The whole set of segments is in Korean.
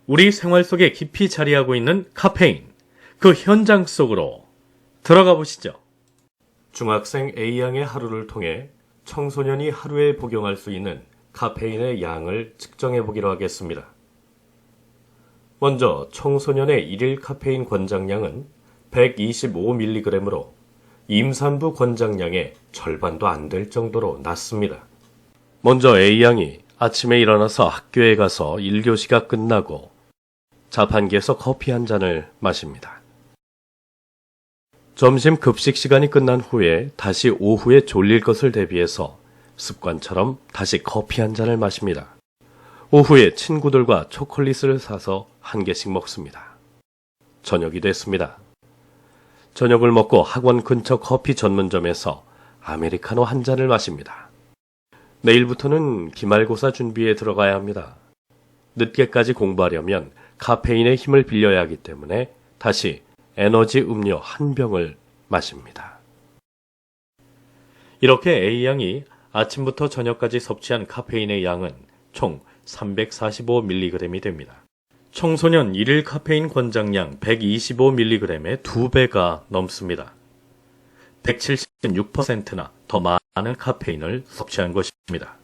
우리 생활 속에 깊이 자리하고 있는 카페인, 그 현장 속으로 들어가 보시죠. 중학생 A양의 하루를 통해 청소년이 하루에 복용할 수 있는 카페인의 양을 측정해 보기로 하겠습니다. 먼저 청소년의 일일 카페인 권장량은 125mg으로 임산부 권장량의 절반도 안 될 정도로 낮습니다. 먼저 A양이 아침에 일어나서 학교에 가서 1교시가 끝나고 자판기에서 커피 한 잔을 마십니다. 점심 급식 시간이 끝난 후에 다시 오후에 졸릴 것을 대비해서 습관처럼 다시 커피 한 잔을 마십니다. 오후에 친구들과 초콜릿을 사서 한 개씩 먹습니다. 저녁이 됐습니다. 저녁을 먹고 학원 근처 커피 전문점에서 아메리카노 한 잔을 마십니다. 내일부터는 기말고사 준비에 들어가야 합니다. 늦게까지 공부하려면 카페인의 힘을 빌려야 하기 때문에 다시 에너지 음료 한 병을 마십니다. 이렇게 A양이 아침부터 저녁까지 섭취한 카페인의 양은 총 345mg이 됩니다. 청소년 일일 카페인 권장량 125mg의 2배가 넘습니다. 176%나 더 많은 카페인을 섭취한 것입니다.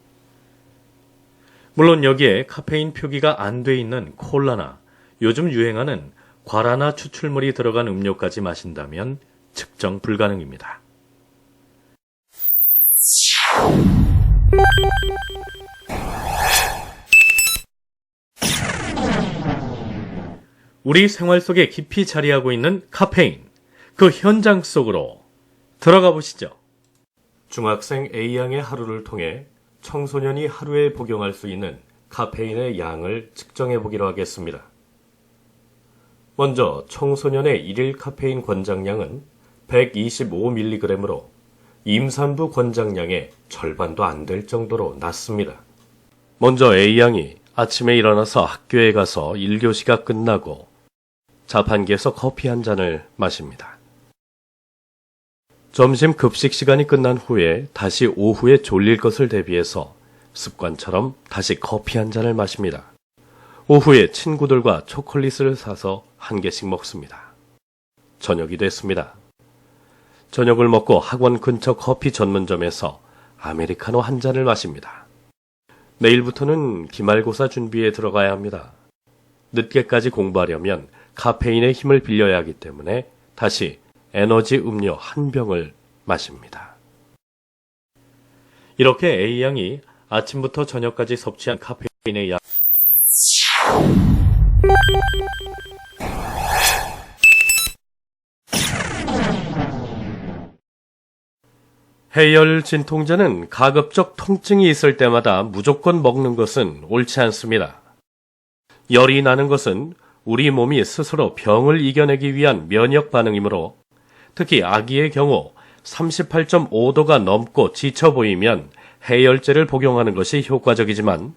물론 여기에 카페인 표기가 안 돼 있는 콜라나 요즘 유행하는 과라나 추출물이 들어간 음료까지 마신다면 측정 불가능입니다. 우리 생활 속에 깊이 자리하고 있는 카페인, 그 현장 속으로 들어가 보시죠. 중학생 A양의 하루를 통해 청소년이 하루에 복용할 수 있는 카페인의 양을 측정해 보기로 하겠습니다. 먼저 청소년의 일일 카페인 권장량은 125mg으로 임산부 권장량의 절반도 안 될 정도로 낮습니다. 먼저 A양이 아침에 일어나서 학교에 가서 1교시가 끝나고 자판기에서 커피 한 잔을 마십니다. 점심 급식 시간이 끝난 후에 다시 오후에 졸릴 것을 대비해서 습관처럼 다시 커피 한 잔을 마십니다. 오후에 친구들과 초콜릿을 사서 한 개씩 먹습니다. 저녁이 됐습니다. 저녁을 먹고 학원 근처 커피 전문점에서 아메리카노 한 잔을 마십니다. 내일부터는 기말고사 준비에 들어가야 합니다. 늦게까지 공부하려면 카페인의 힘을 빌려야 하기 때문에 다시 에너지 음료 한 병을 마십니다. 이렇게 A양이 아침부터 저녁까지 섭취한 카페인의 양 해열 진통제는 가급적 통증이 있을 때마다 무조건 먹는 것은 옳지 않습니다. 열이 나는 것은 우리 몸이 스스로 병을 이겨내기 위한 면역 반응이므로 특히 아기의 경우 38.5도가 넘고 지쳐 보이면 해열제를 복용하는 것이 효과적이지만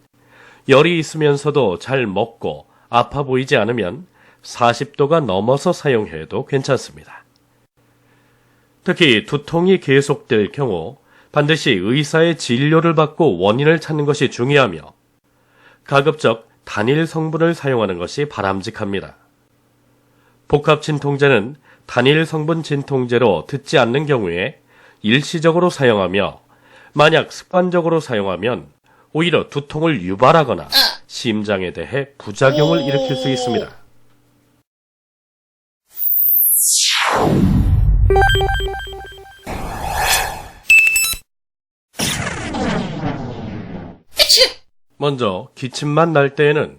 열이 있으면서도 잘 먹고 아파 보이지 않으면 40도가 넘어서 사용해도 괜찮습니다. 특히 두통이 계속될 경우 반드시 의사의 진료를 받고 원인을 찾는 것이 중요하며 가급적 단일 성분을 사용하는 것이 바람직합니다. 복합 진통제는 단일 성분 진통제로 듣지 않는 경우에 일시적으로 사용하며 만약 습관적으로 사용하면 오히려 두통을 유발하거나 심장에 대해 부작용을 일으킬 수 있습니다. 먼저 기침만 날 때에는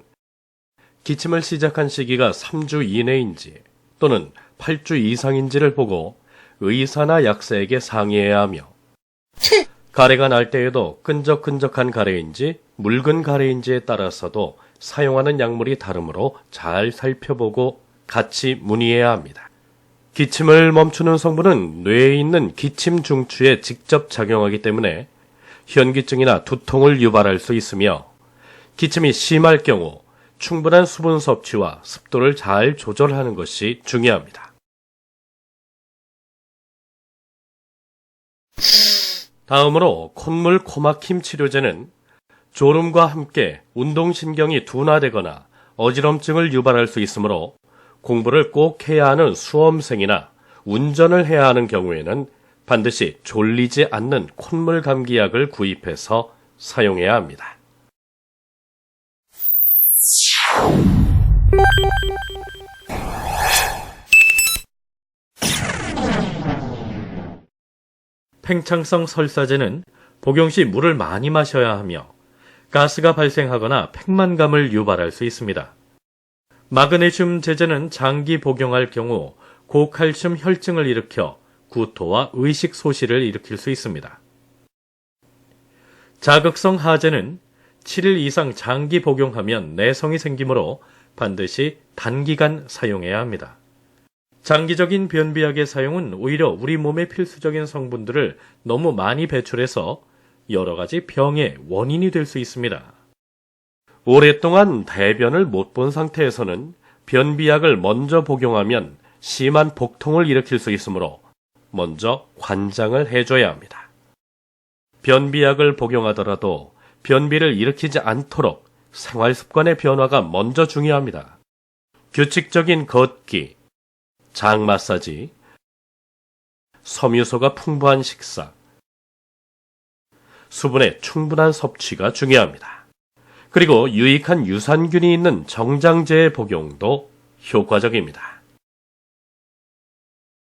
기침을 시작한 시기가 3주 이내인지 또는 8주 이상인지를 보고 의사나 약사에게 상의해야 하며 가래가 날 때에도 끈적끈적한 가래인지 묽은 가래인지에 따라서도 사용하는 약물이 다르므로 잘 살펴보고 같이 문의해야 합니다. 기침을 멈추는 성분은 뇌에 있는 기침 중추에 직접 작용하기 때문에 현기증이나 두통을 유발할 수 있으며 기침이 심할 경우 충분한 수분 섭취와 습도를 잘 조절하는 것이 중요합니다. 다음으로 콧물 코막힘 치료제는 졸음과 함께 운동신경이 둔화되거나 어지럼증을 유발할 수 있으므로 공부를 꼭 해야 하는 수험생이나 운전을 해야 하는 경우에는 반드시 졸리지 않는 콧물 감기약을 구입해서 사용해야 합니다. 팽창성 설사제는 복용 시 물을 많이 마셔야 하며 가스가 발생하거나 팽만감을 유발할 수 있습니다. 마그네슘 제제는 장기 복용할 경우 고칼슘 혈증을 일으켜 구토와 의식 소실을 일으킬 수 있습니다. 자극성 하제는 7일 이상 장기 복용하면 내성이 생기므로 반드시 단기간 사용해야 합니다. 장기적인 변비약의 사용은 오히려 우리 몸의 필수적인 성분들을 너무 많이 배출해서 여러 가지 병의 원인이 될 수 있습니다. 오랫동안 대변을 못 본 상태에서는 변비약을 먼저 복용하면 심한 복통을 일으킬 수 있으므로 먼저 관장을 해줘야 합니다. 변비약을 복용하더라도 변비를 일으키지 않도록 생활 습관의 변화가 먼저 중요합니다. 규칙적인 걷기, 장 마사지, 섬유소가 풍부한 식사, 수분의 충분한 섭취가 중요합니다. 그리고 유익한 유산균이 있는 정장제의 복용도 효과적입니다.